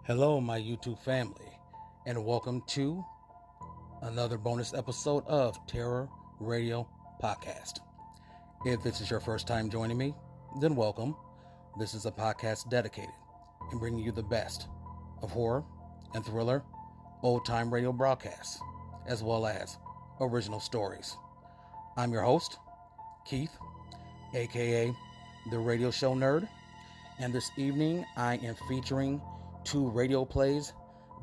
Hello, my YouTube family, and welcome to another bonus episode of Terror Radio Podcast. If this is your first time joining me, then welcome. This is a podcast dedicated in bringing you the best of horror and thriller, old-time radio broadcasts, as well as original stories. I'm your host, Keith, aka The Radio Show Nerd, and this evening I am featuring two radio plays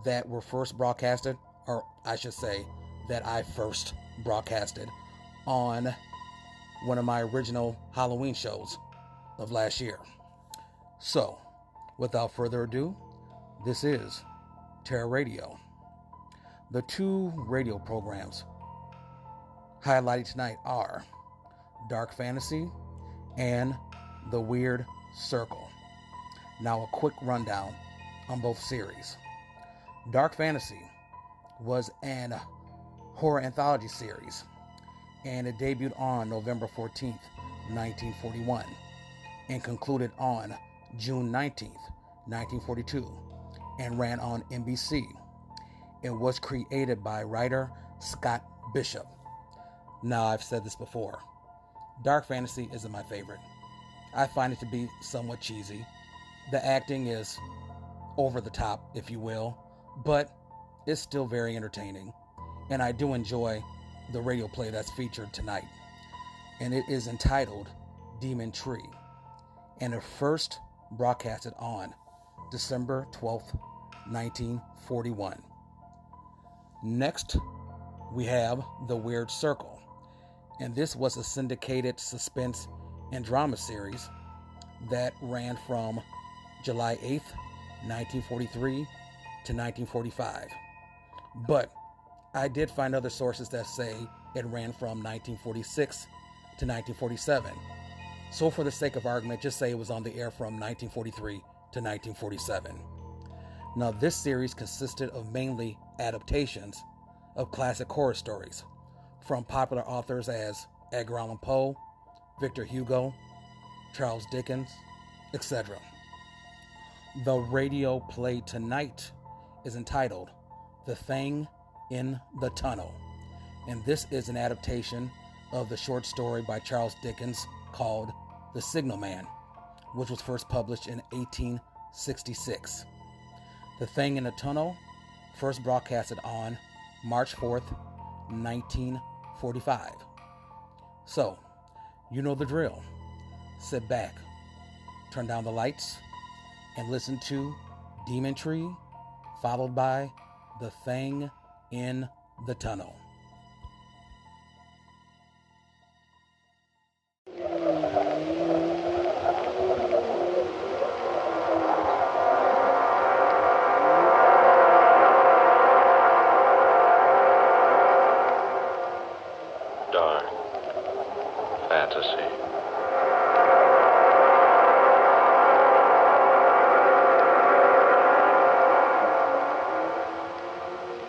that were first broadcasted, or I should say that I first broadcasted on one of my original Halloween shows of last year. So, without further ado, this is Terror Radio. The two radio programs highlighted tonight are Dark Fantasy and The Weird Circle. Now, a quick rundown on both series. Dark Fantasy was an horror anthology series, and it debuted on November 14th, 1941, and concluded on June 19th, 1942, and ran on NBC. It was created by writer Scott Bishop. Now, I've said this before. Dark Fantasy isn't my favorite. I find it to be somewhat cheesy. The acting is over the top, if you will, but it's still very entertaining, and I do enjoy the radio play that's featured tonight, and it is entitled Demon Tree, and it first broadcasted on December 12th, 1941. Next, we have The Weird Circle, and this was a syndicated suspense and drama series that ran from July 8th, 1943 to 1945. But I did find other sources that say it ran from 1946 to 1947. So for the sake of argument, just say it was on the air from 1943 to 1947. Now, this series consisted of mainly adaptations of classic horror stories from popular authors as Edgar Allan Poe, Victor Hugo, Charles Dickens, etc. The radio play tonight is entitled The Thing in the Tunnel, and this is an adaptation of the short story by Charles Dickens called The Signal Man, which was first published in 1866. The Thing in the Tunnel first broadcasted on March 4th, 1945. So, you know the drill. Sit back, turn down the lights, and listen to Demon Tree, followed by The Thing in the Tunnel. Dark Fantasy.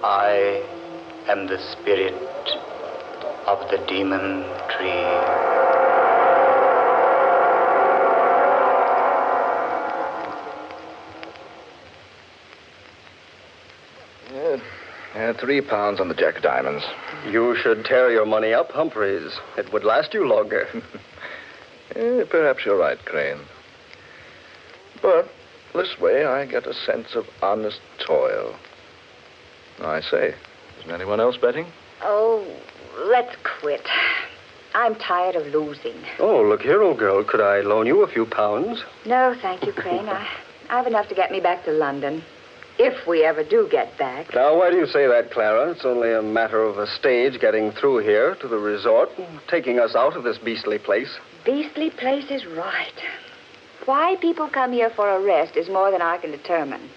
I am the spirit of the demon tree. £3 on the Jack of Diamonds. You should tear your money up, Humphreys. It would last you longer. Perhaps you're right, Crane. But this way I get a sense of honest toil. I say, isn't anyone else betting? Oh, let's quit. I'm tired of losing. Oh, look here, old girl. Could I loan you a few pounds? No, thank you, Crane. I've enough to get me back to London. If we ever do get back. Now, why do you say that, Clara? It's only a matter of a stage getting through here to the resort and taking us out of this beastly place. Beastly place is right. Why people come here for a rest is more than I can determine.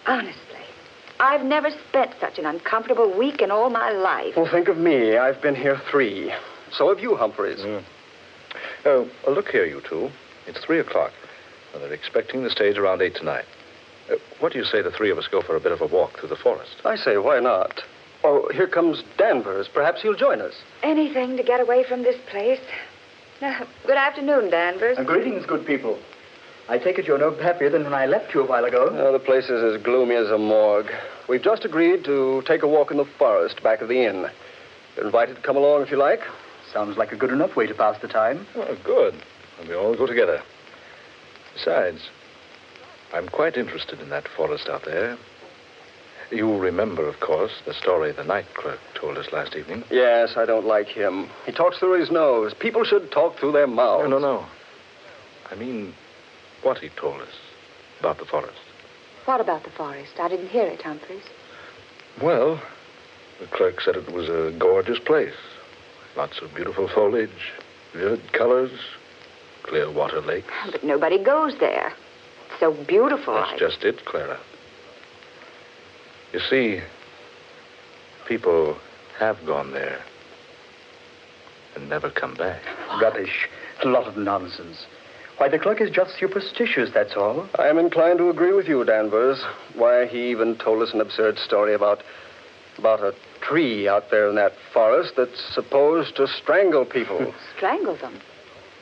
Honestly, I've never spent such an uncomfortable week in all my life. Well, think of me. I've been here 3. So have you, Humphreys. Oh, look here, you two. It's 3 o'clock. And they're expecting the stage around 8 tonight. What do you say the three of us go for a bit of a walk through the forest? I say, why not? Oh, here comes Danvers. Perhaps he'll join us. Anything to get away from this place. Good afternoon, Danvers. Greetings, good people. I take it you're no happier than when I left you a while ago. Oh, the place is as gloomy as a morgue. We've just agreed to take a walk in the forest back of the inn. You're invited to come along if you like. Sounds like a good enough way to pass the time. Oh, good. And we all go together. Besides, I'm quite interested in that forest out there. You remember, of course, the story the night clerk told us last evening. Yes, I don't like him. He talks through his nose. People should talk through their mouths. No. I mean, what he told us about the forest. What about the forest? I didn't hear it, Humphreys. Well, the clerk said it was a gorgeous place. Lots of beautiful foliage, vivid colors, clear water lakes. But nobody goes there. It's so beautiful. That's just it, Clara. You see, people have gone there and never come back. Rubbish. A lot of nonsense. Why, the clerk is just superstitious, that's all. I am inclined to agree with you, Danvers. Why, he even told us an absurd story about a tree out there in that forest that's supposed to strangle people. Strangle them?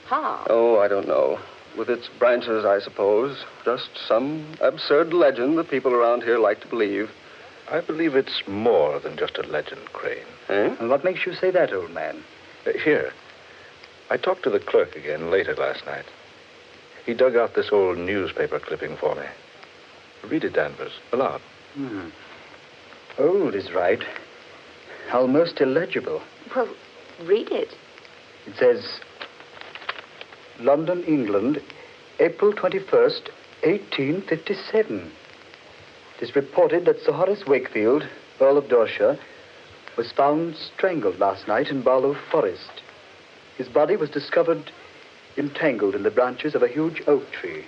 How? Oh, I don't know. With its branches, I suppose. Just some absurd legend that people around here like to believe. I believe it's more than just a legend, Crane. Eh? And what makes you say that, old man? Here. I talked to the clerk again later last night. He dug out this old newspaper clipping for me. Read it, Danvers, aloud. Old is right. Almost illegible. Well, read it. It says, London, England, April 21st, 1857. It is reported that Sir Horace Wakefield, Earl of Dorset, was found strangled last night in Barlow Forest. His body was discovered entangled in the branches of a huge oak tree.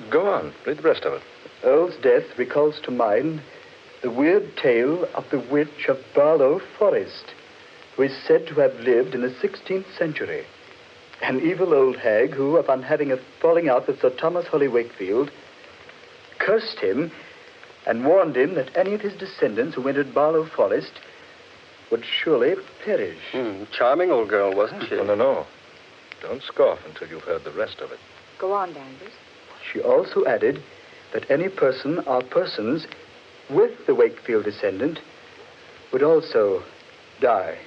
Go on. Read the rest of it. Earl's death recalls to mind the weird tale of the witch of Barlow Forest, who is said to have lived in the 16th century. An evil old hag who, upon having a falling out with Sir Thomas Holy Wakefield, cursed him and warned him that any of his descendants who entered Barlow Forest would surely perish. Charming old girl, wasn't she? No. Don't scoff until you've heard the rest of it. Go on, Danvers. She also added that any person or persons with the Wakefield descendant would also die.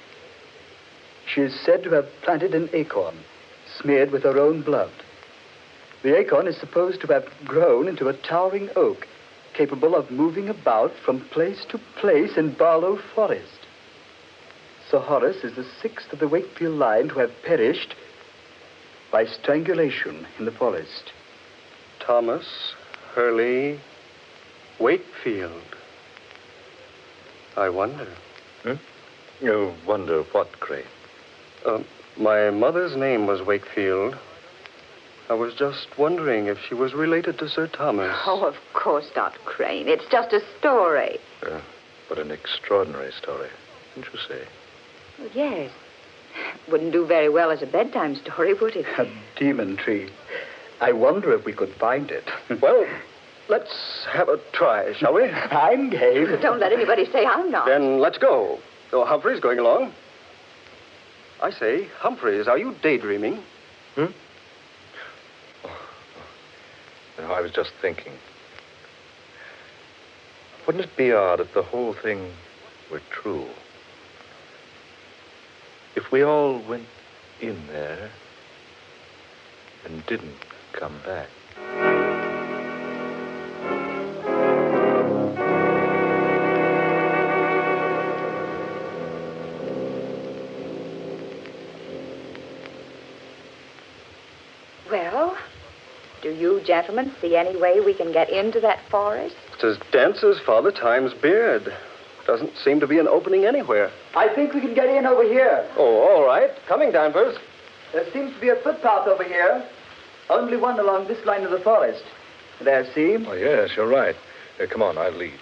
She is said to have planted an acorn smeared with her own blood. The acorn is supposed to have grown into a towering oak capable of moving about from place to place in Barlow Forest. Sir Horace is the sixth of the Wakefield line to have perished by strangulation in the forest. Thomas Hurley Wakefield. I wonder. You wonder what, Crane? My mother's name was Wakefield. I was just wondering if she was related to Sir Thomas. Oh, of course not, Crane. It's just a story. But an extraordinary story, didn't you say? Well, yes. Wouldn't do very well as a bedtime story, would it? A demon tree. I wonder if we could find it. Well, let's have a try, shall we? I'm game. Don't let anybody say I'm not. Then let's go. Oh, Humphreys going along. I say, Humphreys, are you daydreaming? No, I was just thinking. Wouldn't it be odd if the whole thing were true? If we all went in there and didn't come back. Well, do you gentlemen see any way we can get into that forest? It's as dense as Father Time's beard. Doesn't seem to be an opening anywhere. I think we can get in over here. Oh, all right. Coming, Danvers. There seems to be a footpath over here. Only one along this line of the forest. There, see? Oh, yes, you're right. Come on, I'll lead.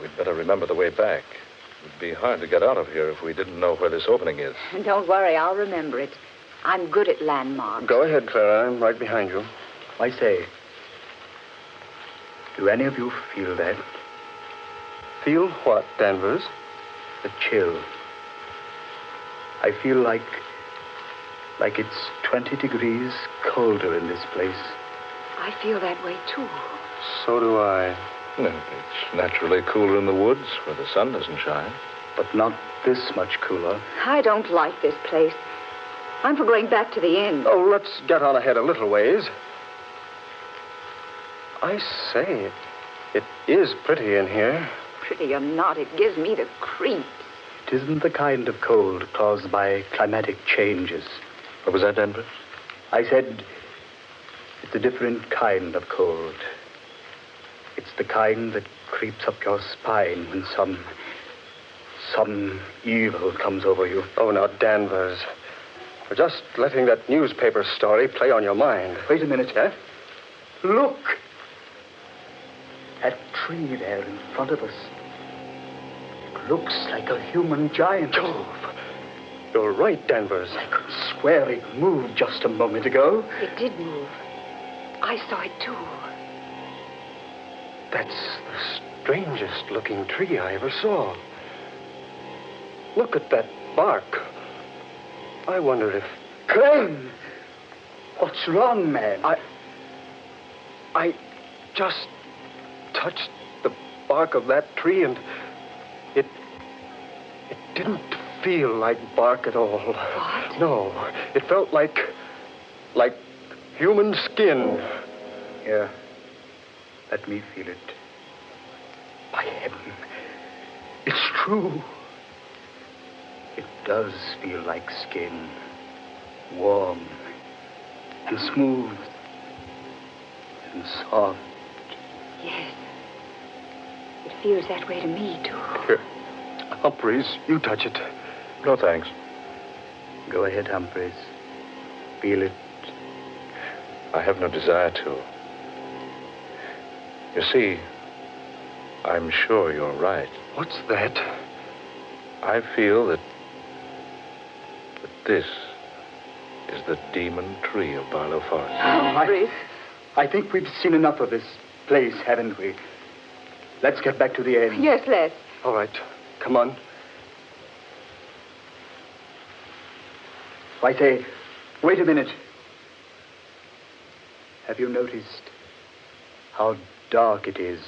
We'd better remember the way back. It would be hard to get out of here if we didn't know where this opening is. Don't worry, I'll remember it. I'm good at landmarks. Go ahead, Clara. I'm right behind you. I say, do any of you feel that? Feel what, Danvers? The chill. I feel like it's 20 degrees colder in this place I feel that way, too. So do I. No, it's naturally cooler in the woods where the sun doesn't shine. But not this much cooler. I don't like this place. I'm for going back to the inn. Oh, let's get on ahead a little ways. I say, it is pretty in here. Pretty or not, it gives me the creeps. It isn't the kind of cold caused by climatic changes. What was that, Danvers? I said it's a different kind of cold. It's the kind that creeps up your spine when some evil comes over you. Oh, now, Danvers. You're just letting that newspaper story play on your mind. Wait a minute, eh? Look! That tree there in front of us. It looks like a human giant. Jove! You're right, Danvers. I could swear it moved just a moment ago. It did move. I saw it, too. That's the strangest looking tree I ever saw. Look at that bark. I wonder if... Crane! What's wrong, man? I just touched the bark of that tree and it didn't feel like bark at all. What? No, it felt like human skin. Here, let me feel it. By heaven, it's true. It does feel like skin. Warm and smooth and soft. Yes. It feels that way to me, too. Here, Humphreys, you touch it. No, thanks. Go ahead, Humphreys. Feel it. I have no desire to. You see, I'm sure you're right. What's that? I feel that this is the demon tree of Barlow Forest. Humphreys. I think we've seen enough of this place, haven't we? Let's get back to the inn. Yes, let's. All right, come on. I say, wait a minute. Have you noticed how dark it is?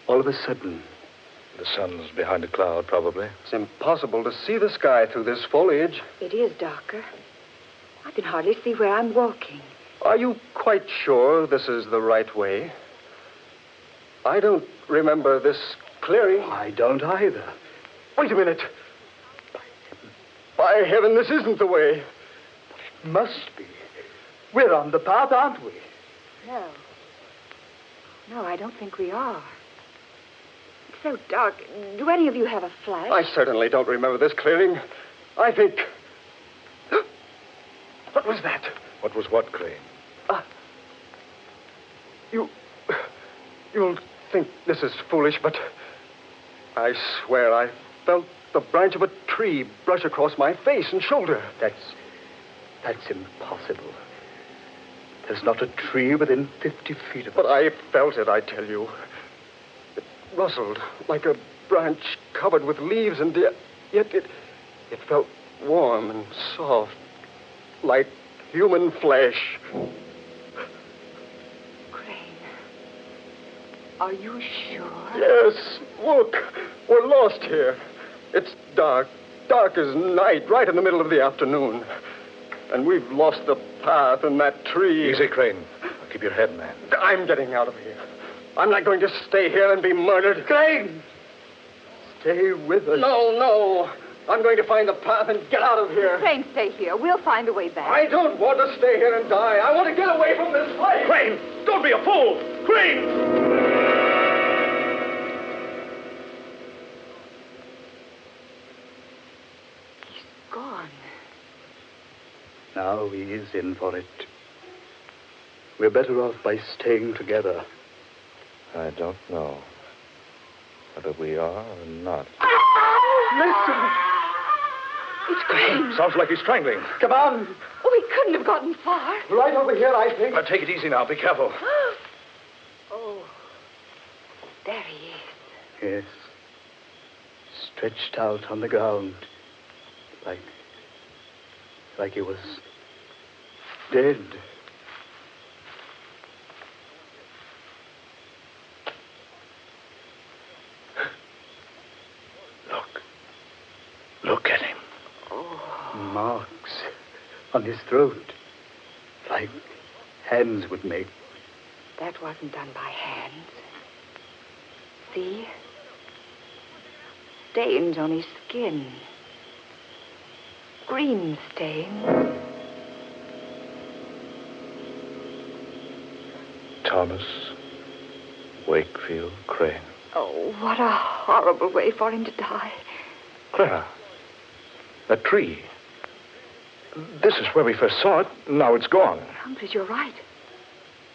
All of a sudden. The sun's behind a cloud, probably. It's impossible to see the sky through this foliage. It is darker. I can hardly see where I'm walking. Are you quite sure this is the right way? I don't remember this clearing. I don't either. Wait a minute. By heaven, this isn't the way. It must be. We're on the path, aren't we? No. No, I don't think we are. It's so dark. Do any of you have a flash? I certainly don't remember this clearing. I think... What was that? What was what, Crane? You'll think this is foolish, but I swear I felt the branch of a tree brush across my face and shoulder. That's impossible. There's not a tree within 50 feet of us. But I felt it, I tell you. It rustled like a branch covered with leaves, and yet it felt warm and soft, like human flesh. Crane, are you sure? Yes, look, we're lost here. It's dark as night, right in the middle of the afternoon. And we've lost the path and that tree. Easy, Crane. Keep your head, man. I'm getting out of here. I'm not going to stay here and be murdered. Crane! Stay with us. No. I'm going to find the path and get out of here. Crane, stay here. We'll find a way back. I don't want to stay here and die. I want to get away from this place. Crane! Don't be a fool! Crane! Gone. Now he is in for it. We're better off by staying together. I don't know whether we are or not. Listen! It's Crane. Sounds like he's strangling. Come on! Oh, he couldn't have gotten far. Right over here, I think. Now, take it easy now. Be careful. Oh, there he is. Yes. Stretched out on the ground. Like he was dead. on his throat, like hands would make. That wasn't done by hands. See? Stains on his skin. Green stains. Thomas Wakefield Crane. Oh, what a horrible way for him to die. Clara, that tree. This is where we first saw it. Now it's gone. Humphreys, you're right.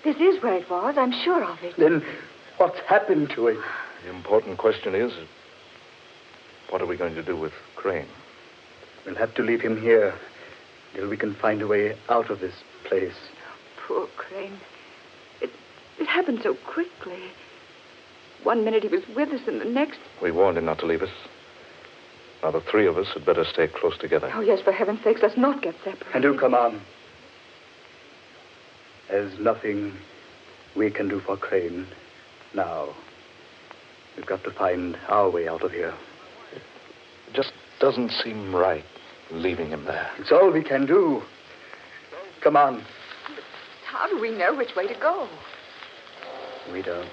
This is where it was. I'm sure of it. Then what's happened to it? The important question is, what are we going to do with Crane? We'll have to leave him here till we can find a way out of this place. Poor Crane. It happened so quickly. One minute he was with us, and the next... We warned him not to leave us. Now, the three of us had better stay close together. Oh, yes, for heaven's sakes, let's not get separated. And do come on. There's nothing we can do for Crane now. We've got to find our way out of here. It just doesn't seem right, leaving him there. It's all we can do. Come on. How do we know which way to go? We don't.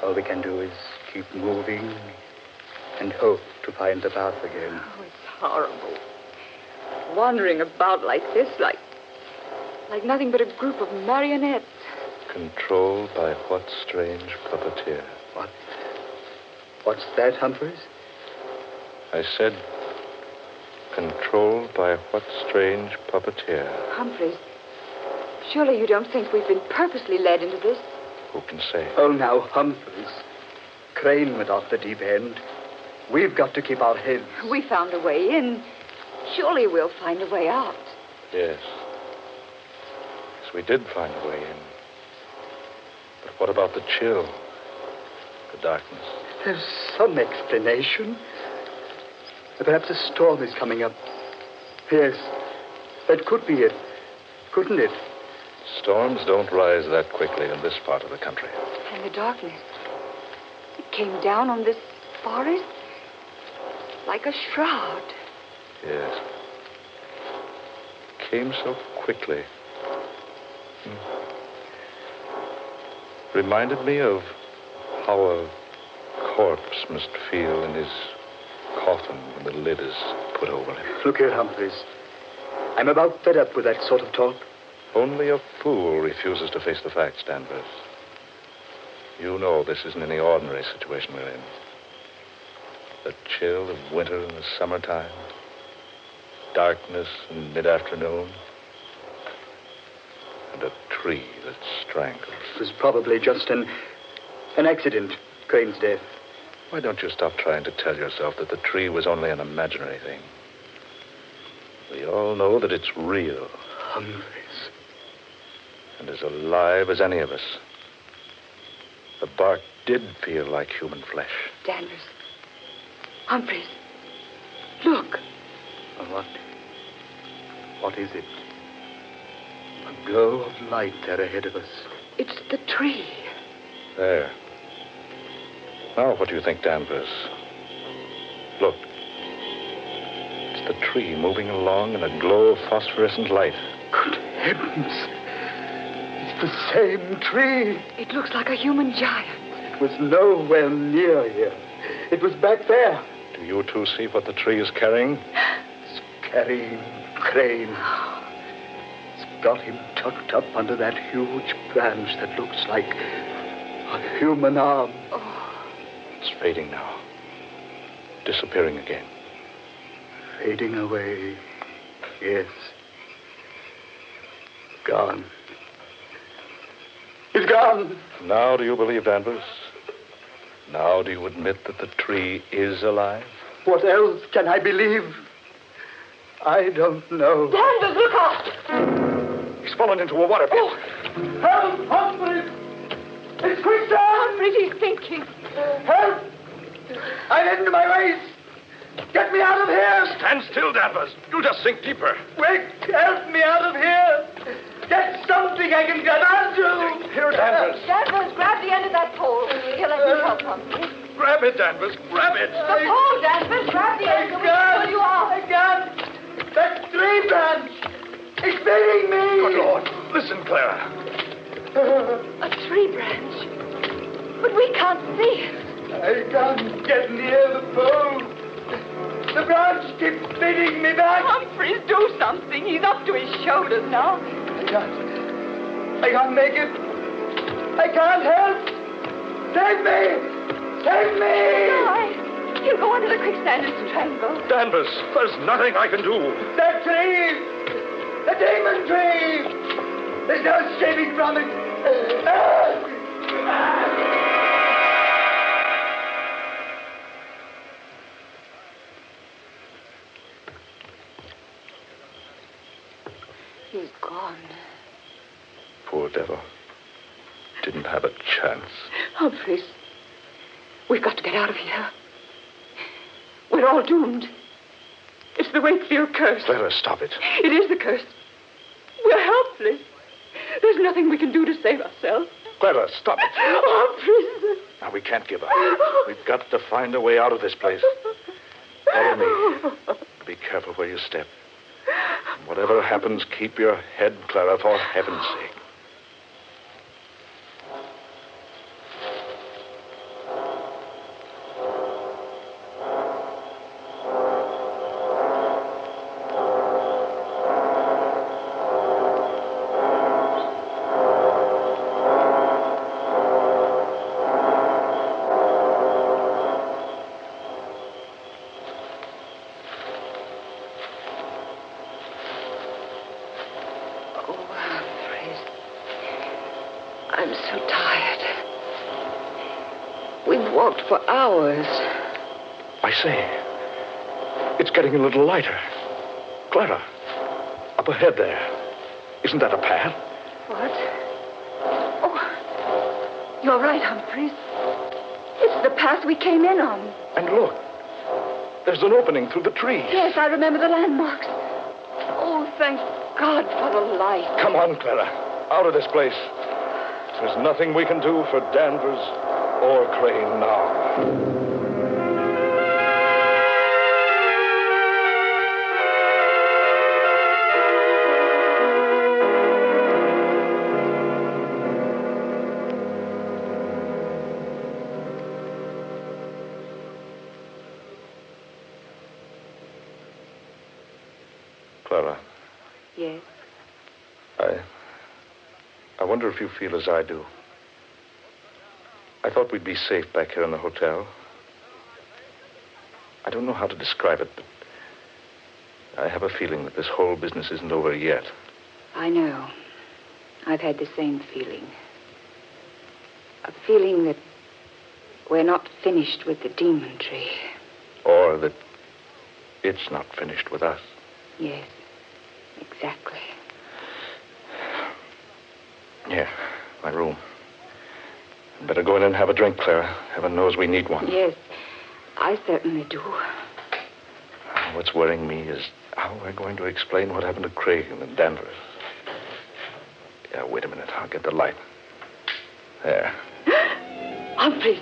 All we can do is keep moving and hope to find the path again. Oh, it's horrible. Wandering about like this, like nothing but a group of marionettes. Controlled by what strange puppeteer? What's that, Humphreys? I said, controlled by what strange puppeteer? Humphreys, surely you don't think we've been purposely led into this? Who can say? Oh, now, Humphreys. Crane went off the deep end. We've got to keep our heads. We found a way in. Surely we'll find a way out. Yes. Yes, we did find a way in. But what about the chill? The darkness? There's some explanation. Perhaps a storm is coming up. Yes, that could be it. Couldn't it? Storms don't rise that quickly in this part of the country. And the darkness. It came down on this forest like a shroud. Yes. Came so quickly. Reminded me of how a corpse must feel in his coffin when the lid is put over him. Look here, Humphreys. I'm about fed up with that sort of talk. Only a fool refuses to face the facts, Danvers. You know this isn't any ordinary situation we're in. The chill of winter in the summertime. Darkness in mid-afternoon. And a tree that strangles. It was probably just an accident, Crane's death. Why don't you stop trying to tell yourself that the tree was only an imaginary thing? We all know that it's real. Humphreys. And as alive as any of us. The bark did feel like human flesh. Danvers. Humphreys. Look. What is it? A glow of light there ahead of us. It's the tree. There. Now, what do you think, Danvers? Look. It's the tree moving along in a glow of phosphorescent light. Good heavens. It's the same tree. It looks like a human giant. It was nowhere near here. It was back there. Do you two see what the tree is carrying? It's carrying Crane. It's got him tucked up under that huge branch that looks like a human arm. It's fading now. Disappearing again. Fading away. Yes. Gone. He's gone. Now do you believe, Danvers? Now do you admit that the tree is alive? What else can I believe? I don't know. Danvers, look out! He's fallen into a water pit. Oh. Help! Humphreys! It's Quicksand! Humphreys, he's sinking. Help! I'm into my waist! Get me out of here! Stand still, Danvers. You'll just sink deeper. Quick! Help me out of here! Get something I can grab onto! Here, Danvers. Danvers, grab the end of that pole. Here, let me help, Humphreys. Grab it, Danvers. Grab it. The pole, Danvers. Grab the end. We'll pull you out. I can't! That tree branch! It's feeding me! Good Lord. Listen, Clara. A tree branch. But we can't see it. I can't get near the pole. The branch keeps feeding me back. Humphreys, do something. He's up to his shoulders now. I can't make it. I can't help. Save me! Save me! Why? He'll go under the quicksand and strangle. Danvers, there's nothing I can do. That tree! The demon tree! There's no escaping from it. He's gone. Poor devil. Didn't have a chance. Humphreys, we've got to get out of here. We're all doomed. It's the Wakefield curse. Clara, stop it. It is the curse. We're helpless. There's nothing we can do to save ourselves. Clara, stop it. Humphreys. Now, we can't give up. We've got to find a way out of this place. Follow me. Be careful where you step. Whatever happens, keep your head, Clara, for heaven's sake. I'm so tired. We've walked for hours. I say, it's getting a little lighter. Clara, up ahead there. Isn't that a path? What? Oh, you're right, Humphreys. It's the path we came in on. And look, there's an opening through the trees. Yes, I remember the landmarks. Oh, thank God for the light. Come on, Clara. Out of this place. There's nothing we can do for Danvers or Crane now. Clara. Yes. I wonder if you feel as I do. I thought we'd be safe back here in the hotel. I don't know how to describe it, but I have a feeling that this whole business isn't over yet. I know. I've had the same feeling. A feeling that we're not finished with the demon tree. Or that it's not finished with us. Yes, exactly. Here, my room. I'd better go in and have a drink, Clara. Heaven knows we need one. Yes, I certainly do. What's worrying me is how we're going to explain what happened to Craig and Danvers. Yeah, wait a minute. I'll get the light. There. Humphreys,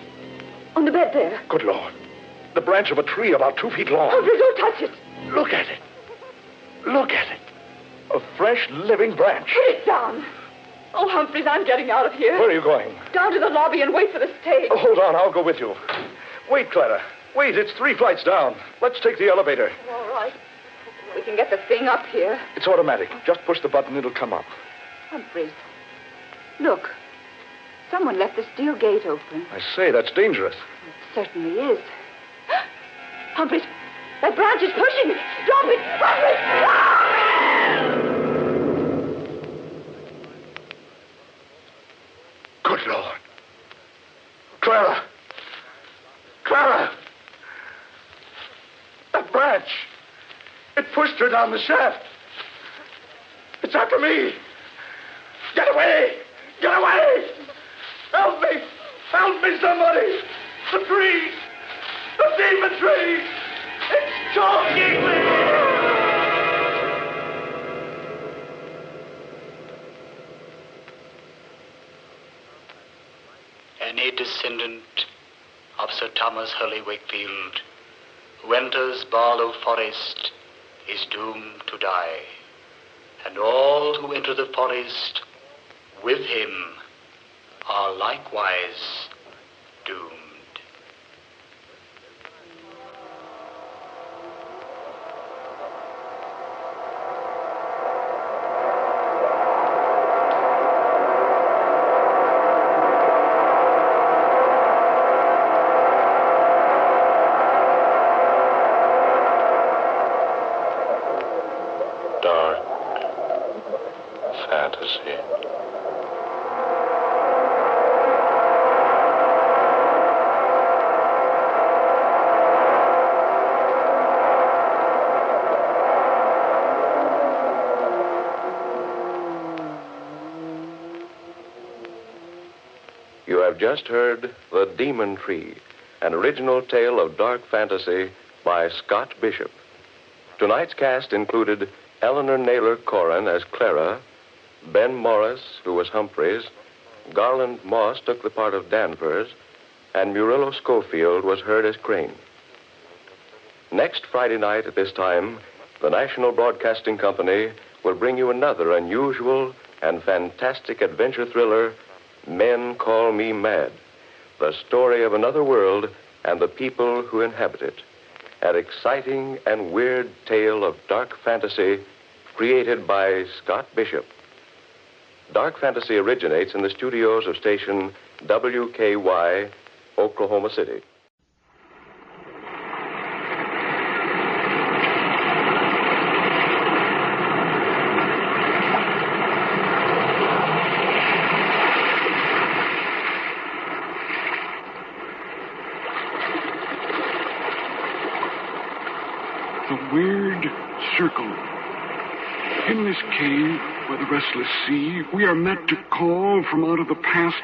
on the bed there. Good Lord. The branch of a tree about 2 feet long. Humphreys, don't touch it. Look at it. Look at it. A fresh, living branch. Put it down. Oh, Humphreys, I'm getting out of here. Where are you going? Down to the lobby and wait for the stage. Oh, hold on. I'll go with you. Wait, Clara. Wait, it's 3 flights down. Let's take the elevator. All right. We can get the thing up here. It's automatic. Just push the button, it'll come up. Humphreys, look. Someone left the steel gate open. I say, that's dangerous. It certainly is. Humphreys, that branch is pushing. Drop it. Humphreys! Good Lord. Clara. Clara. That branch. It pushed her down the shaft. It's after me. Get away. Get away. Help me. Help me, somebody. The tree. The demon tree. It's choking me. Any descendant of Sir Thomas Hurley Wakefield who enters Barlow Forest is doomed to die, and all who enter the forest with him are likewise doomed. Dark fantasy. You have just heard The Demon Tree, an original tale of dark fantasy by Scott Bishop. Tonight's cast included Eleanor Naylor Corrin as Clara, Ben Morris, who was Humphreys, Garland Moss took the part of Danvers, and Murillo Schofield was heard as Crane. Next Friday night at this time, the National Broadcasting Company will bring you another unusual and fantastic adventure thriller, Men Call Me Mad, the story of another world and the people who inhabit it. An exciting and weird tale of dark fantasy created by Scott Bishop. Dark fantasy originates in the studios of station WKY, Oklahoma City. The weird circle. In this cave by the restless sea, we are met to call from out of the past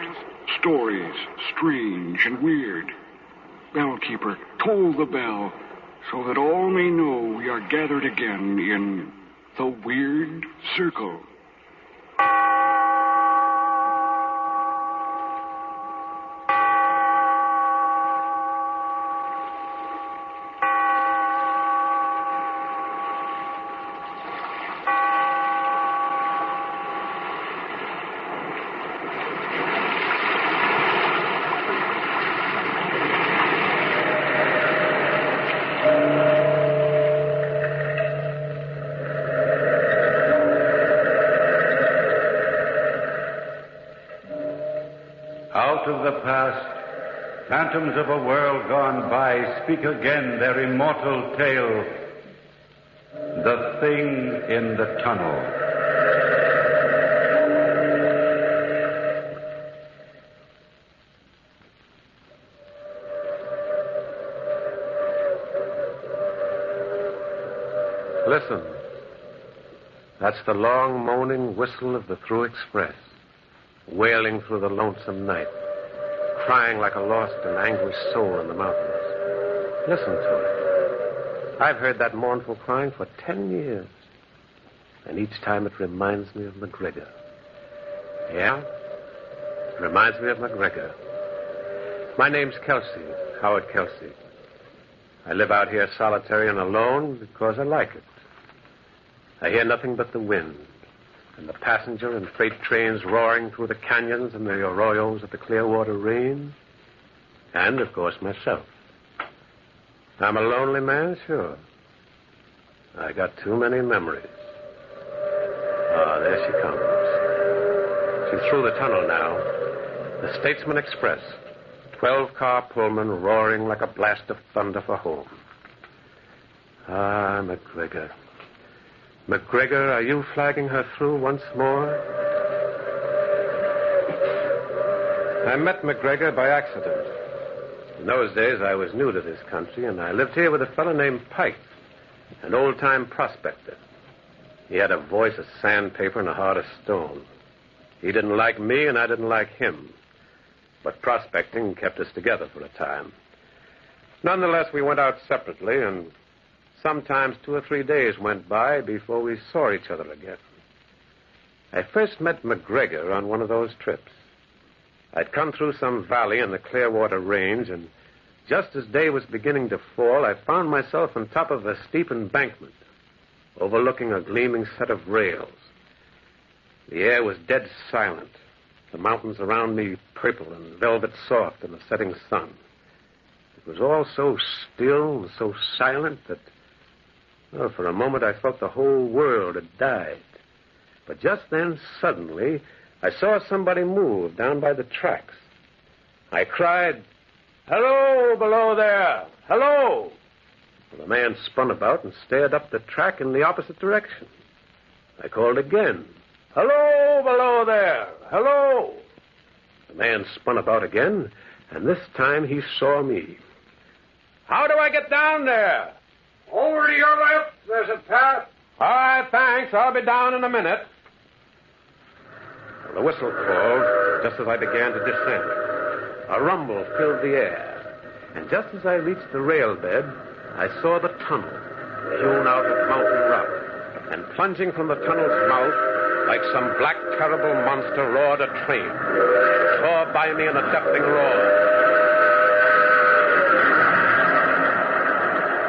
stories, strange and weird. Bellkeeper, toll the bell, so that all may know we are gathered again in the weird circle. Out of the past, phantoms of a world gone by speak again their immortal tale. The Thing in the Tunnel. Listen. That's the long, moaning whistle of the Through Express, wailing through the lonesome night, crying like a lost and anguished soul in the mountains. Listen to it. I've heard that mournful crying for 10 years, and each time it reminds me of McGregor. Yeah? It reminds me of McGregor. My name's Kelsey, Howard Kelsey. I live out here solitary and alone because I like it. I hear nothing but the wind, and the passenger and freight trains roaring through the canyons and the arroyos of the Clearwater Range, and, of course, myself. I'm a lonely man, sure. I got too many memories. Ah, there she comes. She's through the tunnel now. The Statesman Express, 12-car Pullman roaring like a blast of thunder for home. Ah, McGregor. McGregor, are you flagging her through once more? I met McGregor by accident. In those days, I was new to this country, and I lived here with a fellow named Pike, an old-time prospector. He had a voice of sandpaper and a heart of stone. He didn't like me, and I didn't like him. But prospecting kept us together for a time. Nonetheless, we went out separately, and sometimes 2 or 3 days went by before we saw each other again. I first met McGregor on one of those trips. I'd come through some valley in the Clearwater Range, and just as day was beginning to fall, I found myself on top of a steep embankment. overlooking a gleaming set of rails. The air was dead silent, the mountains around me purple and velvet soft in the setting sun. It was all so still and so silent that, well, for a moment I felt the whole world had died. But just then, suddenly, I saw somebody move down by the tracks. I cried, "Hello, below there! Hello!" Well, the man spun about and stared up the track in the opposite direction. I called again, "Hello, below there! Hello!" The man spun about again, and this time he saw me. "How do I get down there?" Over to your left, there's a path. "All right, thanks. I'll be down in a minute." Well, the whistle called just as I began to descend. A rumble filled the air, and just as I reached the rail bed, I saw the tunnel, hewn out of mountain rock, and plunging from the tunnel's mouth, like some black, terrible monster, roared a train. It tore by me in a deafening roar.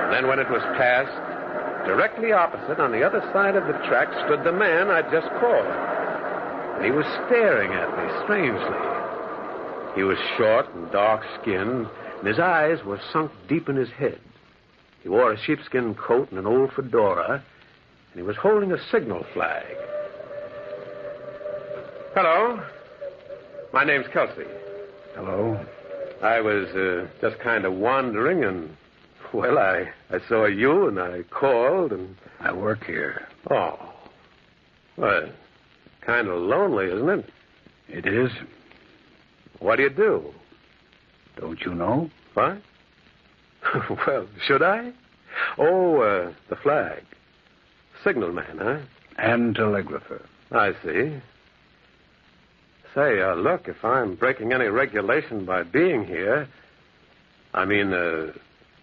And then when it was past, directly opposite, on the other side of the track, stood the man I'd just called. And he was staring at me strangely. He was short and dark-skinned, and his eyes were sunk deep in his head. He wore a sheepskin coat and an old fedora, and he was holding a signal flag. "Hello. My name's Kelsey." Hello. "I was just kind of wandering, and, well, I saw you, and I called, and..." I work here. "Oh. Well, kind of lonely, isn't it?" It is. "What do you do?" Don't you know? What? Well, should I? Oh, the flag. Signalman, huh? And telegrapher. I see. Say, look, if I'm breaking any regulation by being here, I mean,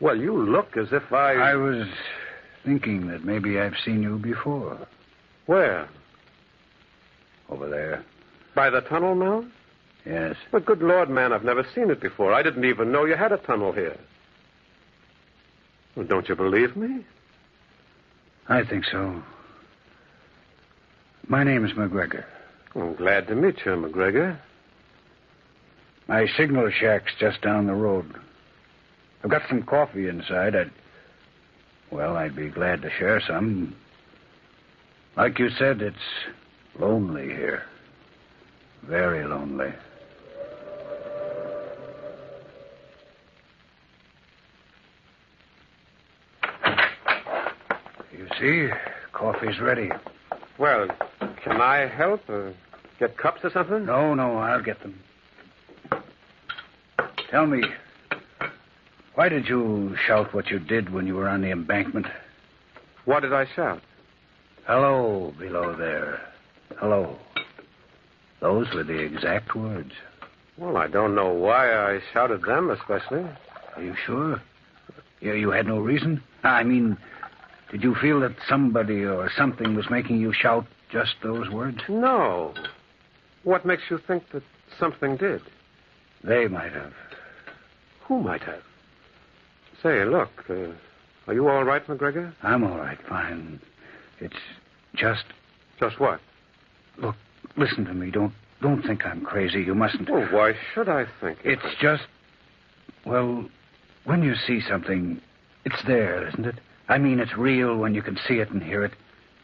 well, you look as if I was thinking that maybe I've seen you before. Where? Over there. By the tunnel now? Yes. But good Lord, man, I've never seen it before. I didn't even know you had a tunnel here. Well, don't you believe me? I think so. My name is McGregor. I'm glad to meet you, McGregor. My signal shack's just down the road. I've got some coffee inside. I'd be glad to share some. Like you said, it's lonely here. Very lonely. You see, coffee's ready. Well, can I help? Get cups or something? No, I'll get them. Tell me, why did you shout what you did when you were on the embankment? What did I shout? Hello, below there. Hello. Those were the exact words. Well, I don't know why I shouted them especially. Are you sure? You had no reason? I mean, did you feel that somebody or something was making you shout just those words? No. What makes you think that something did? They might have. Who might have? Say, look, are you all right, McGregor? I'm all right, fine. It's just... Just what? Look, listen to me. Don't think I'm crazy. You mustn't... Well, why should I think it? It's just... Well, when you see something, it's there, isn't it? I mean, it's real when you can see it and hear it.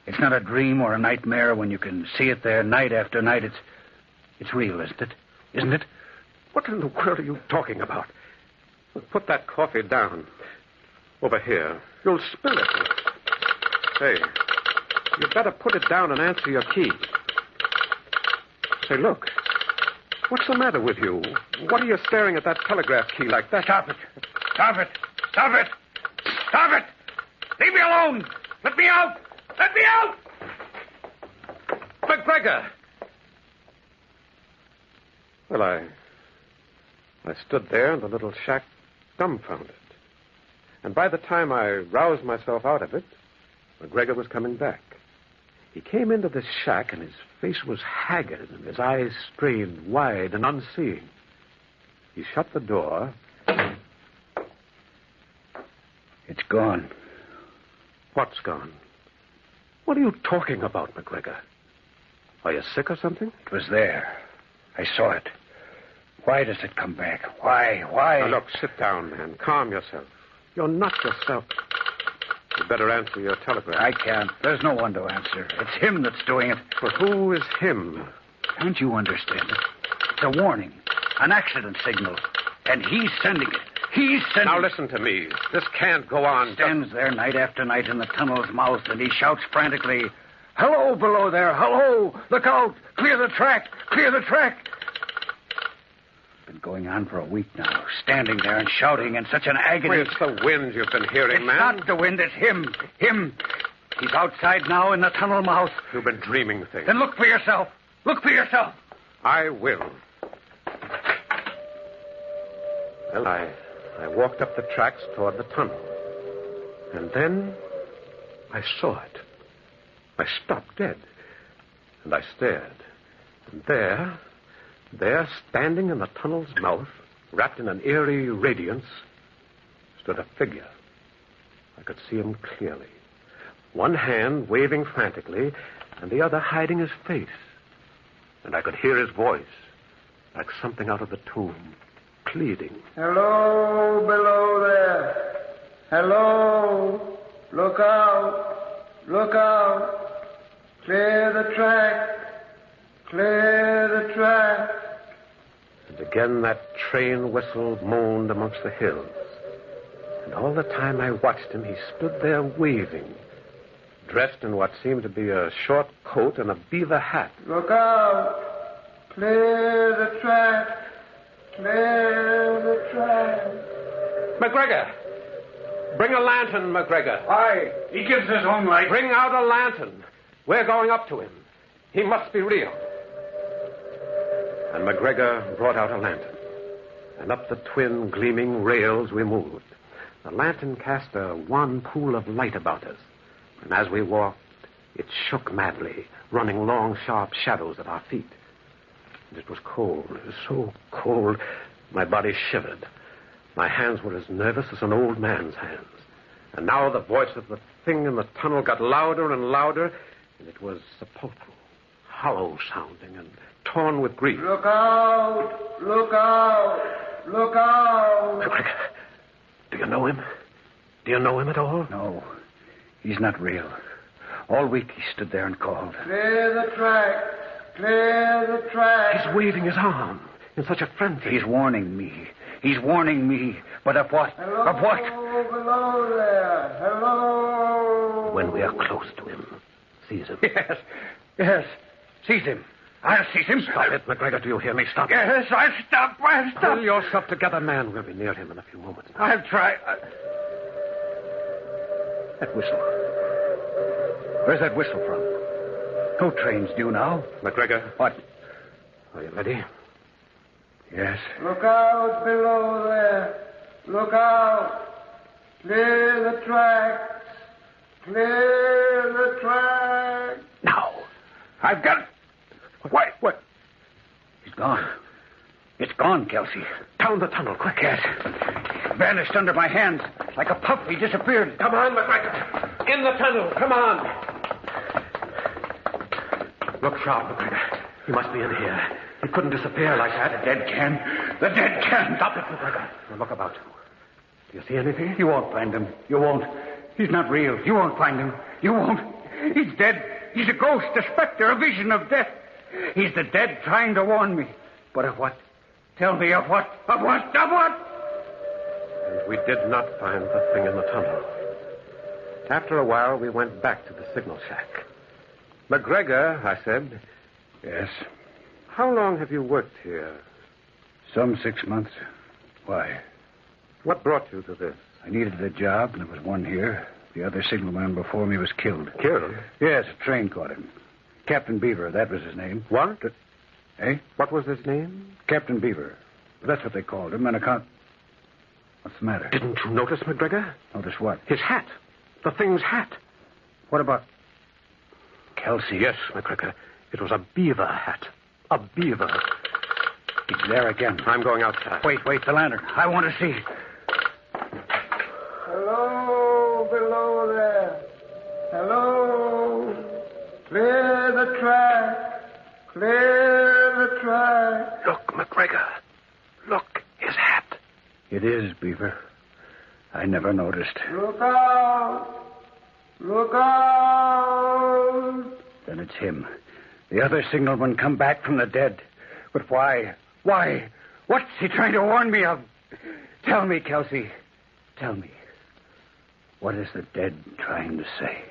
It's not a dream or a nightmare when you can see it there night after night. It's real, isn't it? Isn't it? What in the world are you talking about? Put that coffee down. Over here. You'll spill it. Say, you'd better put it down and answer your key. Say, look. What's the matter with you? What are you staring at that telegraph key like that? Stop it. Stop it. Stop it. Stop it. Leave me alone. Let me out. Let me out. McGregor! Well, I stood there in the little shack, dumbfounded. And by the time I roused myself out of it, McGregor was coming back. He came into this shack, and his face was haggard, and his eyes strained, wide, and unseeing. He shut the door. It's gone. What's gone? What are you talking about, McGregor? Are you sick or something? It was there. I saw it. Why does it come back? Why? Now, look, sit down, man. Calm yourself. You're not yourself. You'd better answer your telegram. I can't. There's no one to answer. It's him that's doing it. But who is him? Can't you understand it? It's a warning. An accident signal. And he's sending it. He's sending Now, listen to me. This can't go on. Stands there night after night in the tunnel's mouth, and he shouts frantically, "Hello, below there! Hello! Look out! Clear the track! Clear the track!" It's been going on for a week now, standing there and shouting in such an agony. It's the wind you've been hearing, man. It's not the wind, it's him. Him. He's outside now in the tunnel mouth. You've been dreaming things. Then look for yourself. Look for yourself. I will. Well, I walked up the tracks toward the tunnel. And then I saw it. I stopped dead. And I stared. And there, standing in the tunnel's mouth, wrapped in an eerie radiance, stood a figure. I could see him clearly. One hand waving frantically, and the other hiding his face. And I could hear his voice, like something out of the tomb, pleading. "Hello, below there. Hello. Look out. Look out. Clear the track. Clear the track." And again that train whistle moaned amongst the hills. And all the time I watched him, he stood there waving, dressed in what seemed to be a short coat and a beaver hat. "Look out. Clear the track. Clear the track." McGregor! Bring a lantern, McGregor. Why? He gives his own light. Bring out a lantern. We're going up to him. He must be real. And McGregor brought out a lantern. And up the twin gleaming rails we moved. The lantern cast a wan pool of light about us. And as we walked, it shook madly, running long, sharp shadows at our feet. And it was cold. It was so cold, my body shivered. My hands were as nervous as an old man's hands. And now the voice of the thing in the tunnel got louder and louder, and it was sepulchral, hollow-sounding, and torn with grief. "Look out! Look out! Look out!" McGregor, do you know him? Do you know him at all? No, he's not real. All week he stood there and called. "Clear the track. Clear the track." He's waving his arm in such a frenzy. He's warning me. He's warning me. But of what? "Hello, Of what? below there. Hello." When we are close to him, seize him. Yes. Seize him. I'll seize him. Stop it, McGregor. Do you hear me? Stop. Yes, I'll stop. Pull yourself together, man. We'll be near him in a few moments. I'll try. That whistle. Where's that whistle from? No train's due now. McGregor. What? Are you ready? Yes. "Look out below there. Look out. Clear the tracks. Clear the tracks." Now. I've got it. What? He's gone. It's gone, Kelsey. Down the tunnel, quick. Yes. Vanished under my hands. Like a puff, he disappeared. Come on, McGregor. In the tunnel. Come on. Look sharp, McGregor. He must be in here. He couldn't disappear like that. The dead can. The dead can. Stop it, McGregor. Now look about. Do you see anything? You won't find him. You won't. He's not real. You won't find him. You won't. He's dead. He's a ghost, a specter, a vision of death. He's the dead trying to warn me. But of what? Tell me of what? Of what? Of what? And we did not find the thing in the tunnel. After a while, we went back to the signal shack. McGregor, I said. Yes. How long have you worked here? Some 6 months. Why? What brought you to this? I needed a job, and there was one here. The other signalman before me was killed. Killed? Yes, a train caught him. Captain Beaver, that was his name. What? Eh? What was his name? Captain Beaver. That's what they called him, and I can't... What's the matter? Didn't you notice, McGregor? Notice what? His hat. The thing's hat. What about... Kelsey? Yes, McGregor. It was a beaver hat. A beaver. He's there again. I'm going outside. Wait, the lantern. I want to see. "Hello, below there. Hello. Clear the track. Clear the track. Look, McGregor. Look, his hat. It is, Beaver. I never noticed. Look out. Look out. Then it's him. The other signalman come back from the dead. But why? Why? What's he trying to warn me of? Tell me, Kelsey. Tell me. What is the dead trying to say?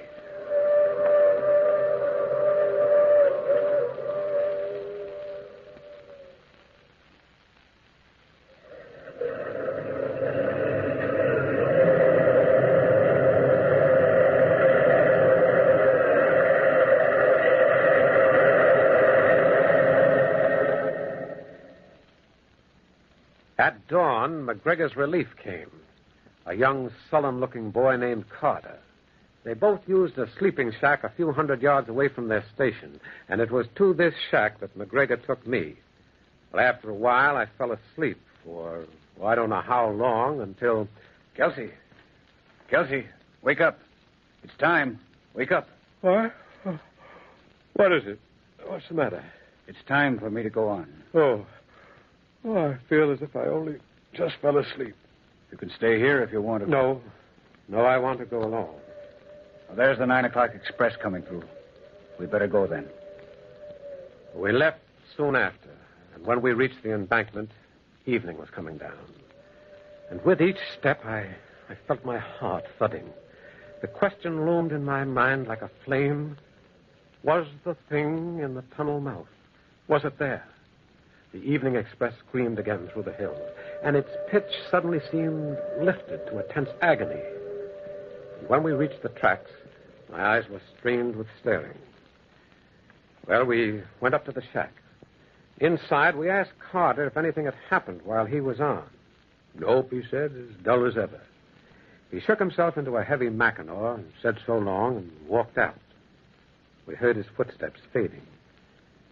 At dawn, McGregor's relief came. A young, sullen-looking boy named Carter. They both used a sleeping shack a few hundred yards away from their station, and it was to this shack that McGregor took me. Well, after a while, I fell asleep for, I don't know how long, until... Kelsey. Kelsey, wake up. It's time. Wake up. What? What is it? What's the matter? It's time for me to go on. Oh, I feel as if I only just fell asleep. You can stay here if you want to. No, I want to go alone. Well, there's the 9 o'clock express coming through. We better go then. We left soon after, and when we reached the embankment, evening was coming down. And with each step, I felt my heart thudding. The question loomed in my mind like a flame. Was the thing in the tunnel mouth? Was it there? The evening express screamed again through the hills, and its pitch suddenly seemed lifted to a tense agony. And when we reached the tracks, my eyes were strained with staring. Well, we went up to the shack. Inside, we asked Carter if anything had happened while he was on. Nope, he said, as dull as ever. He shook himself into a heavy Mackinaw and said so long and walked out. We heard his footsteps fading.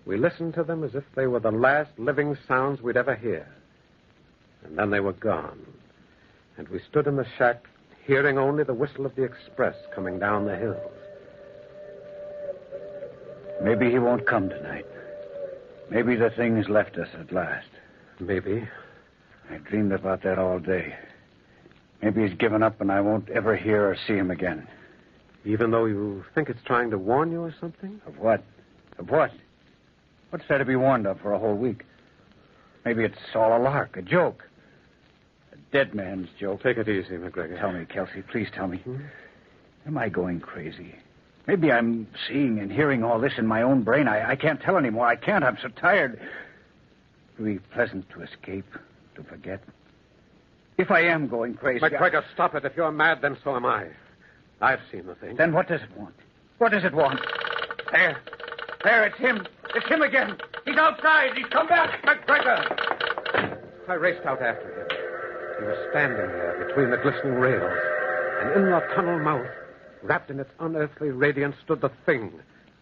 We listened to them as if they were the last living sounds we'd ever hear. And then they were gone. And we stood in the shack, hearing only the whistle of the express coming down the hills. Maybe he won't come tonight. Maybe the thing's left us at last. Maybe. I dreamed about that all day. Maybe he's given up and I won't ever hear or see him again. Even though you think it's trying to warn you or something? Of what? Of what? What's there to be warned of for a whole week? Maybe it's all a lark, a joke. A dead man's joke. Take it easy, McGregor. Tell me, Kelsey, please tell me. Am I going crazy? Maybe I'm seeing and hearing all this in my own brain. I can't tell anymore. I can't. I'm so tired. It would be pleasant to escape, to forget. If I am going crazy... McGregor, stop it. If you're mad, then so am I. I've seen the thing. Then what does it want? What does it want? There. There, it's him. It's him again. He's outside. He's come back. McGregor! I raced out after him. He was standing there between the glistening rails. And in the tunnel mouth, wrapped in its unearthly radiance, stood the thing,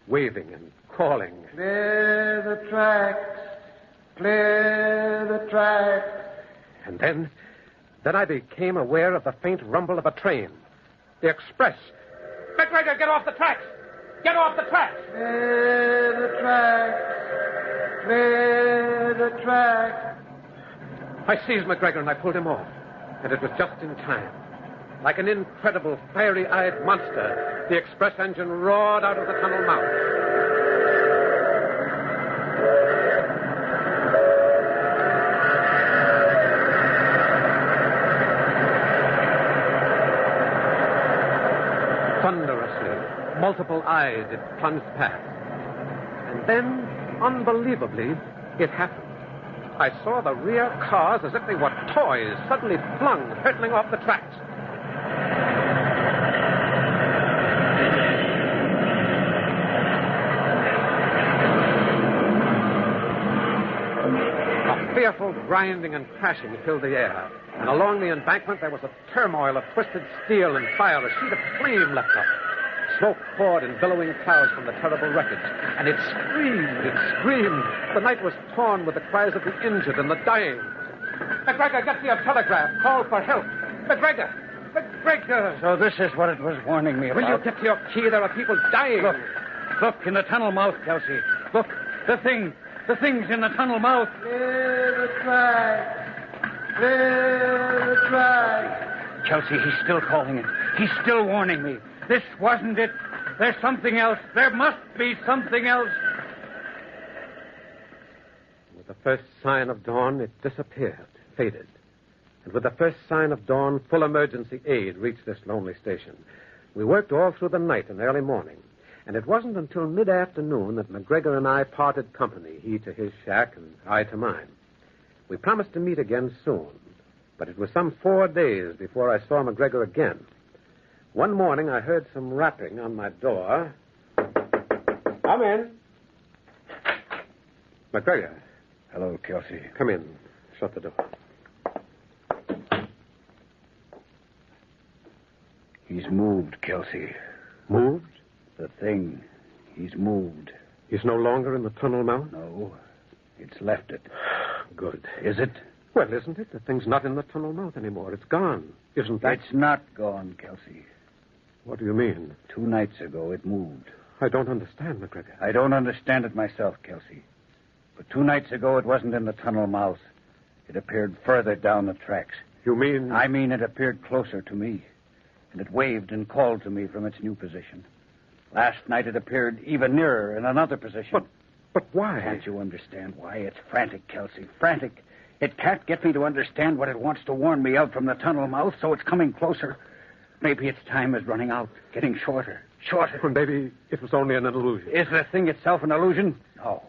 waving and calling. Clear the tracks. Clear the tracks. And then I became aware of the faint rumble of a train. The express. McGregor, get off the tracks! Get off the tracks! Clear the tracks. Clear the tracks. I seized McGregor and I pulled him off. And it was just in time. Like an incredible, fiery-eyed monster, the express engine roared out of the tunnel mouth. Thunderously, multiple eyes it plunged past. And then, unbelievably, it happened. I saw the rear cars as if they were toys suddenly flung, hurtling off the tracks. A fearful grinding and crashing filled the air. And along the embankment there was a turmoil of twisted steel and fire. A sheet of flame leapt up. Smoke poured in billowing clouds from the terrible wreckage. And it screamed. The night was torn with the cries of the injured and the dying. McGregor, get me a telegraph. Call for help. McGregor! McGregor! So this is what it was warning me about. Will you get to your key? There are people dying. Look, Look, in the tunnel mouth, Kelsey. Look, the thing's in the tunnel mouth. Clear the track. Clear the track. Kelsey, he's still calling it. He's still warning me. This wasn't it. There's something else. There must be something else. With the first sign of dawn, it disappeared, faded. And with the first sign of dawn, full emergency aid reached this lonely station. We worked all through the night and early morning. And it wasn't until mid-afternoon that McGregor and I parted company, he to his shack and I to mine. We promised to meet again soon, but it was some 4 days before I saw McGregor again. One morning, I heard some rapping on my door. Come in. McGregor. Hello, Kelsey. Come in. Shut the door. He's moved, Kelsey. Moved? The thing. He's moved. He's no longer in the tunnel mouth? No. It's left it. Good. Is it? Well, isn't it? The thing's not in the tunnel mouth anymore. It's gone. Isn't that? It's not gone, Kelsey. What do you mean? 2 nights ago, it moved. I don't understand, McGregor. I don't understand it myself, Kelsey. But 2 nights ago, it wasn't in the tunnel mouth. It appeared further down the tracks. You mean? I mean it appeared closer to me. And it waved and called to me from its new position. Last night, it appeared even nearer in another position. But why? Can't you understand why? It's frantic, Kelsey. Frantic. It can't get me to understand what it wants to warn me of from the tunnel mouth, so it's coming closer. Maybe its time is running out, getting shorter. Well, maybe it was only an illusion. Is the thing itself an illusion? No.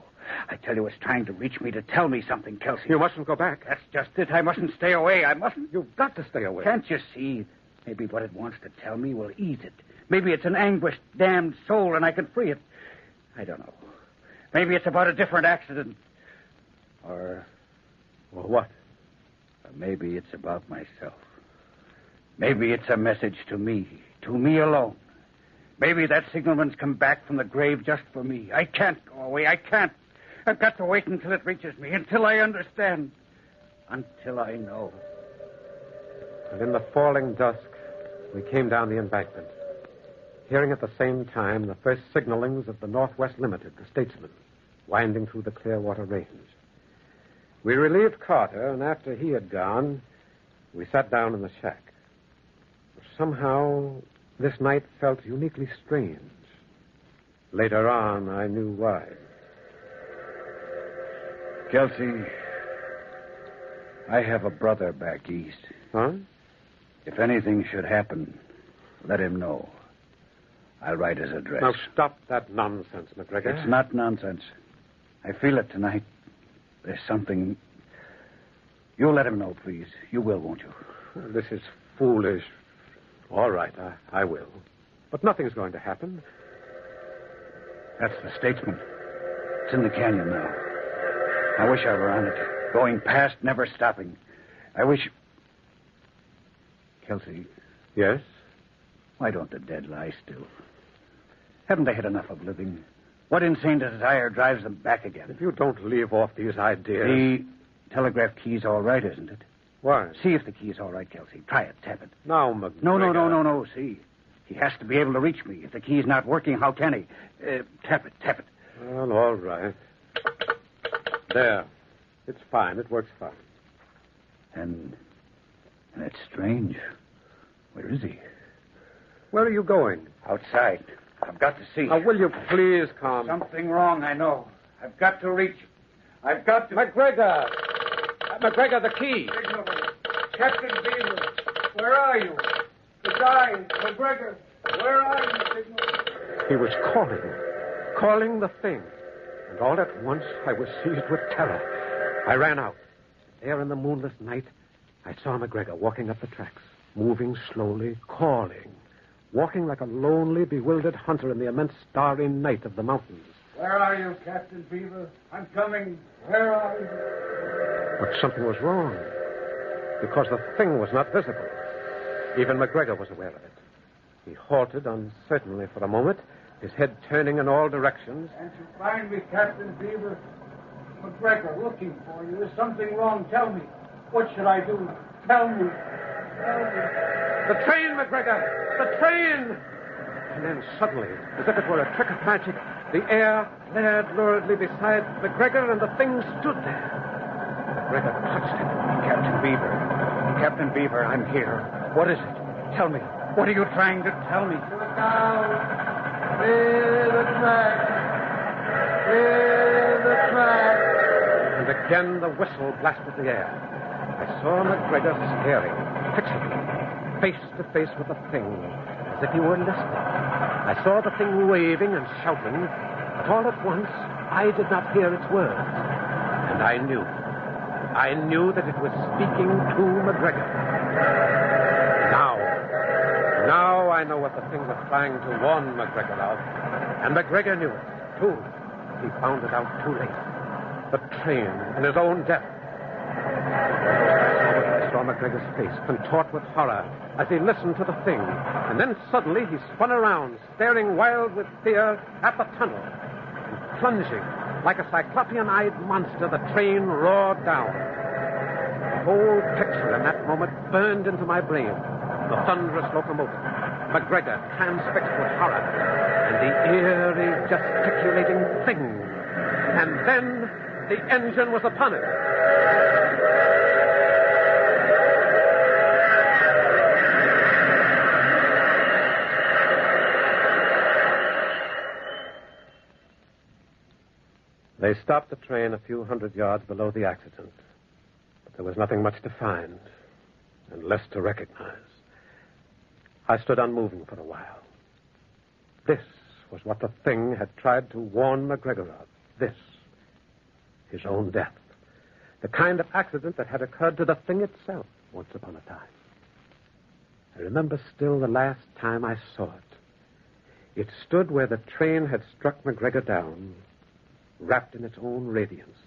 I tell you, it's trying to reach me to tell me something, Kelsey. You mustn't go back. That's just it. I mustn't stay away. I mustn't. You've got to stay away. Can't you see? Maybe what it wants to tell me will ease it. Maybe it's an anguished, damned soul, and I can free it. I don't know. Maybe it's about a different accident. Or what? Or maybe it's about myself. Maybe it's a message to me alone. Maybe that signalman's come back from the grave just for me. I can't go away. I can't. I've got to wait until it reaches me, until I understand, until I know. And in the falling dusk, we came down the embankment, hearing at the same time the first signalings of the Northwest Limited, the Statesman, winding through the Clearwater Range. We relieved Carter, and after he had gone, we sat down in the shack. Somehow, this night felt uniquely strange. Later on, I knew why. Kelsey, I have a brother back east. Huh? If anything should happen, let him know. I'll write his address. Now, stop that nonsense, McGregor. It's not nonsense. I feel it tonight. There's something... You'll let him know, please. You will, won't you? Well, this is foolish. All right, I will. But nothing's going to happen. That's the Statesman. It's in the canyon now. I wish I were on it. Going past, never stopping. I wish... Kelsey. Yes? Why don't the dead lie still? Haven't they had enough of living? What insane desire drives them back again? If you don't leave off these ideas... The telegraph key's all right, isn't it? Why? See if the key's all right, Kelsey. Try it. Tap it. Now, McGregor... No. See. He has to be able to reach me. If the key's not working, how can he? Tap it. Well, all right. There. It's fine. It works fine. And it's strange. Where is he? Where are you going? Outside. I've got to see. Now, will you please come? Something wrong, I know. I've got to reach. I've got to... McGregor! McGregor, the key! Signalman. Captain Beaver, where are you? It's I, McGregor. Where are you, Signalman? He was calling the thing. And all at once, I was seized with terror. I ran out. There in the moonless night, I saw McGregor walking up the tracks, moving slowly, calling, walking like a lonely, bewildered hunter in the immense starry night of the mountains. Where are you, Captain Beaver? I'm coming. Where are you? But something was wrong, because the thing was not visible. Even McGregor was aware of it. He halted uncertainly for a moment, his head turning in all directions. Can't you find me, Captain Beaver? McGregor, looking for you. Is something wrong? Tell me. What should I do? Tell me. The train, McGregor! The train! and then suddenly, as if it were a trick of magic, the air flared luridly beside McGregor, and the thing stood there. McGregor touched it. Captain Beaver. Captain Beaver, I'm here. What is it? Tell me. What are you trying to tell me? Look out! Clear the track! Clear the track! And again the whistle blasted the air. I saw McGregor staring fixedly, face to face with the thing, as if he were listening. I saw the thing waving and shouting, but all at once I did not hear its words. And I knew that it was speaking to McGregor. Now I know what the thing was trying to warn McGregor of. And McGregor knew it, too. He found it out too late. The train and his own death. I saw McGregor's face contort with horror as he listened to the thing. And then suddenly he spun around, staring wild with fear at the tunnel. And plunging like a cyclopean-eyed monster, the train roared down. The whole picture in that moment burned into my brain. The thunderous locomotive, McGregor transfixed with horror, and the eerie gesticulating thing. And then the engine was upon it. They stopped the train a few hundred yards below the accident. But there was nothing much to find, and less to recognize. I stood unmoving for a while. This was what the thing had tried to warn McGregor of. This. His own death. The kind of accident that had occurred to the thing itself once upon a time. I remember still the last time I saw it. It stood where the train had struck McGregor down, wrapped in its own radiance,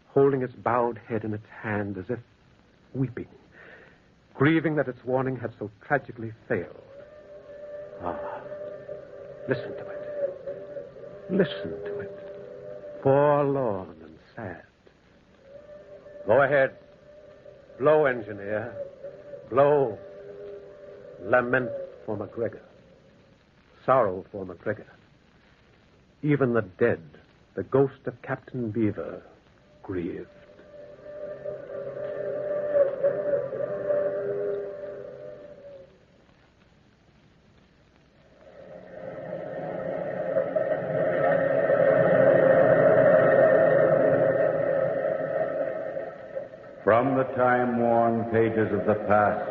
holding its bowed head in its hand as if weeping, grieving that its warning had so tragically failed. Ah, listen to it. Listen to it. Forlorn and sad. Go ahead. Blow, engineer. Blow. Lament for McGregor. Sorrow for McGregor. Even the dead, the ghost of Captain Beaver, grieved. From the time-worn pages of the past,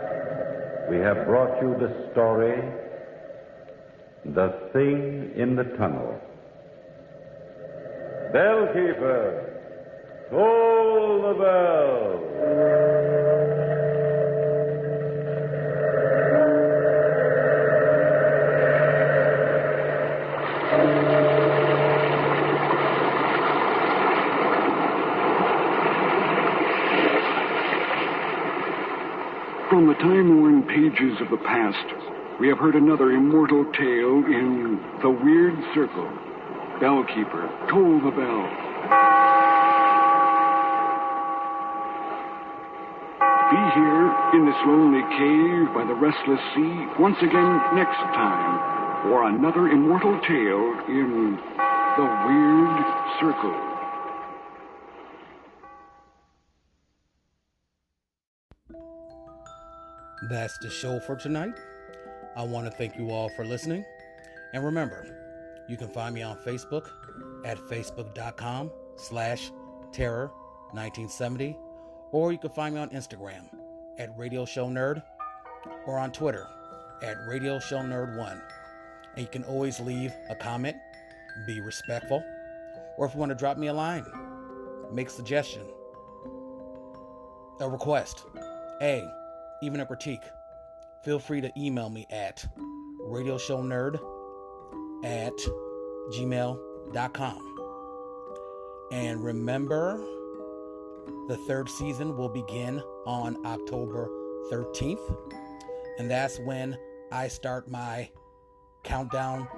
we have brought you the story, The Thing in the Tunnel. Bellkeeper, toll the bell. From the time-worn pages of the past, we have heard another immortal tale in The Weird Circle. Bellkeeper, toll the bell. Be here in this lonely cave by the restless sea once again next time for another immortal tale in The Weird Circle. That's the show for tonight. I want to thank you all for listening. And remember, you can find me on Facebook at facebook.com/terror1970, or you can find me on Instagram at Radio Show Nerd, or on Twitter at Radio Show Nerd 1. And you can always leave a comment, be respectful, or if you want to drop me a line, make a suggestion, a request, even a critique, feel free to email me at radioshownerd@gmail.com. And remember, the third season will begin on October 13th. And that's when I start my countdown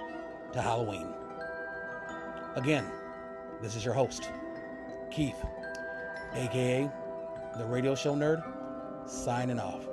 to Halloween. Again, this is your host, Keith, a.k.a. the Radio Show Nerd, signing off.